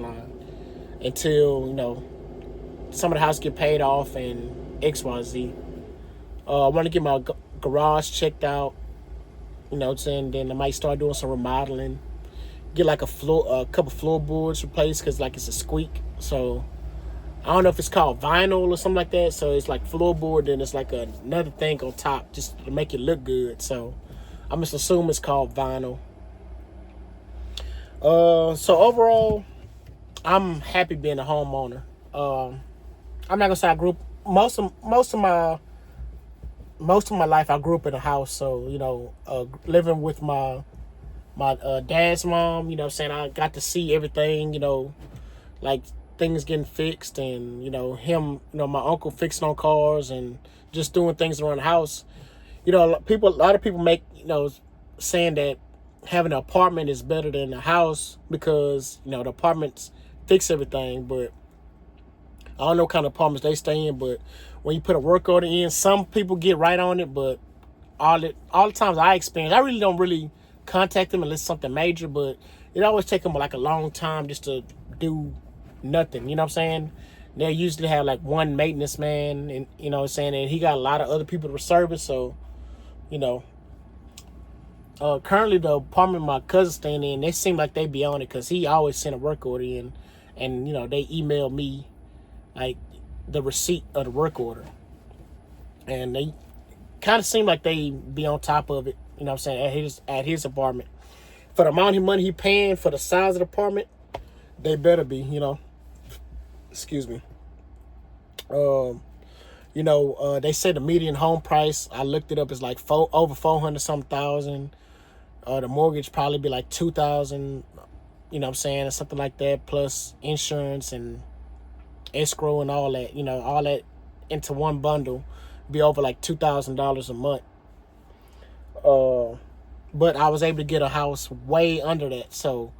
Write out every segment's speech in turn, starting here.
line until, some of the house get paid off and XYZ. I want to get my garage checked out, what I'm saying? Then I might start doing some remodeling. Get like a couple floorboards replaced because like it's a squeak. So I don't know if it's called vinyl or something like that. So it's like floorboard, then it's like another thing on top just to make it look good. So I'm just assuming it's called vinyl. So overall, I'm happy being a homeowner. I'm not gonna say I grew up, most of my life I grew up in a house. So living with my dad's mom. What I'm saying, I got to see everything. Like things getting fixed, and him, my uncle fixing on cars and just doing things around the house. A lot of people make saying that having an apartment is better than a house because the apartments fix everything. But I don't know what kind of apartments they stay in. But when you put a work order in, some people get right on it. But all the times I experience, I really don't really contact them unless it's something major. But it always take them like a long time just to do nothing. You know what I'm saying? They usually have like one maintenance man, and what I'm saying, and he got a lot of other people to service. So currently the apartment my cousin's staying in, they seem like they be on it because he always send a work order in, and they email me like the receipt of the work order, and they kind of seem like they be on top of it. What I'm saying, at his apartment, for the amount of money he paying for the size of the apartment, they better be. Excuse me. They say the median home price, I looked it up, is like over 400 some thousand. The mortgage probably be like 2,000, what I'm saying, or something like that, plus insurance and escrow and all that, all that into one bundle, be over like $2,000 a month. But I was able to get a house way under that. So,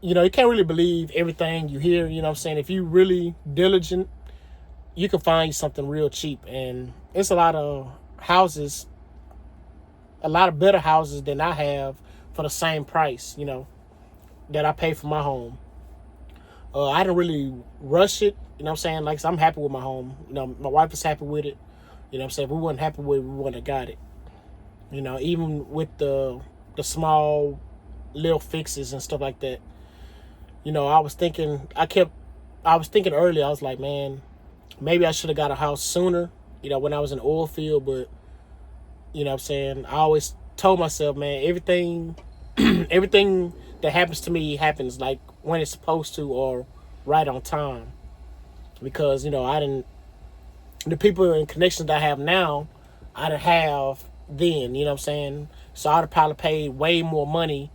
you can't really believe everything you hear. What I'm saying, if you really diligent, you can find something real cheap. And it's a lot of houses, a lot of better houses than I have for the same price, that I pay for my home. I didn't really rush it. What I'm saying, like, I'm happy with my home. My wife is happy with it. What I'm saying, if we wasn't happy with it, we wouldn't have got it. Even with the small little fixes and stuff like that. I was thinking earlier, I was like, man, maybe I should have got a house sooner, when I was in the oil field. But, what I'm saying, I always told myself, man, everything everything that happens to me happens like when it's supposed to, or right on time. Because, the people and connections that I have now, I didn't have then, what I'm saying? So I'd have probably paid way more money,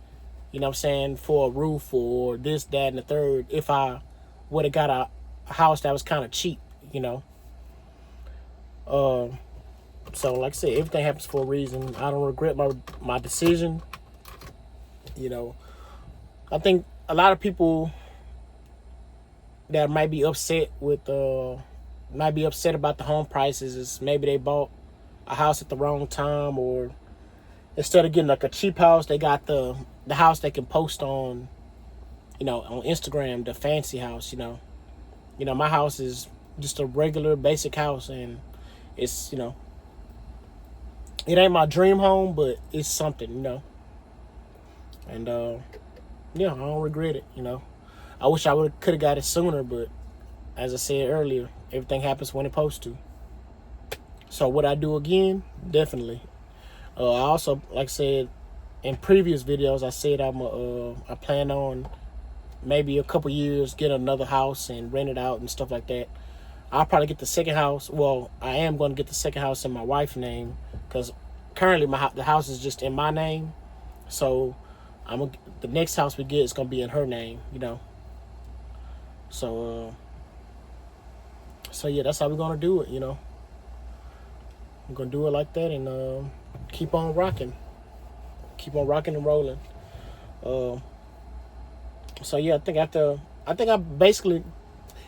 what I'm saying, for a roof or this, that, and the third, if I would have got a house that was kind of cheap. So like I said, everything happens for a reason. I don't regret my decision. I think a lot of people that might be upset about the home prices is maybe they bought a house at the wrong time, or instead of getting like a cheap house, they got the house they can post on on Instagram, the fancy house. My house is just a regular basic house, and it's it ain't my dream home, but it's something. And I don't regret it. I wish I could have got it sooner, but as I said earlier, everything happens when it's supposed to. So would I do again? Definitely. I also, like I said in previous videos, I said I plan on maybe a couple years get another house and rent it out and stuff like that. I'll probably get the second house. Well, I am going to get the second house in my wife's name, because currently the house is just in my name. So the next house we get is going to be in her name. So yeah, that's how we're going to do it. I'm going to do it like that, and keep on rocking and rolling. So yeah, I think I basically,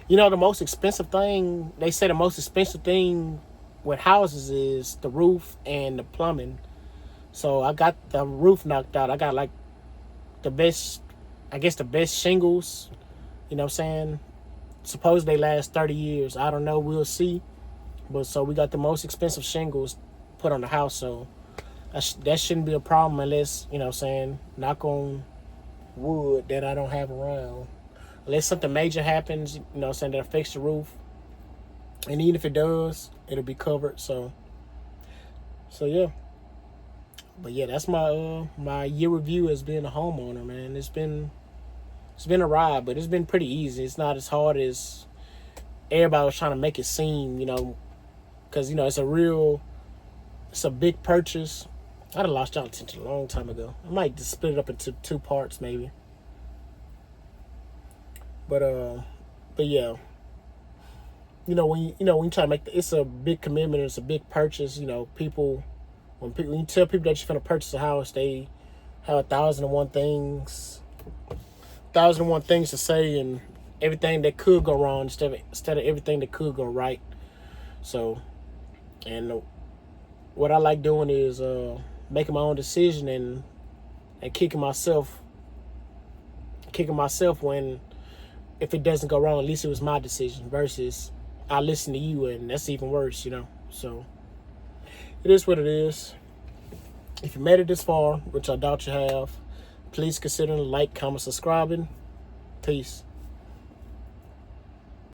the most expensive thing, they say the most expensive thing with houses is the roof and the plumbing. So I got the roof knocked out. I got like the best I guess the best shingles, you know what I'm saying? Suppose they last 30 years. I don't know. We'll see. But so we got the most expensive shingles put on the house. So that shouldn't be a problem unless, you know what I'm saying, knock on wood that I don't have around. Unless something major happens, you know what I'm saying, that affects the roof. And even if it does, it'll be covered. So yeah. But yeah, that's my year review as being a homeowner, man. It's been a ride, but it's been pretty easy. It's not as hard as everybody was trying to make it seem, because it's a big purchase. I'd have lost y'all attention a long time ago. I might just split it up into two parts maybe. But yeah, when you try to it's a big commitment, it's a big purchase. When you tell people that you're gonna purchase a house, they have 1,001 things, 1,001 things to say, and everything that could go wrong instead of everything that could go right. So, and what I like doing is making my own decision and kicking myself when if it doesn't go wrong, at least it was my decision versus I listen to you and that's even worse. So it is what it is. If you made it this far, which I doubt you have, please consider like, comment, subscribing. Peace.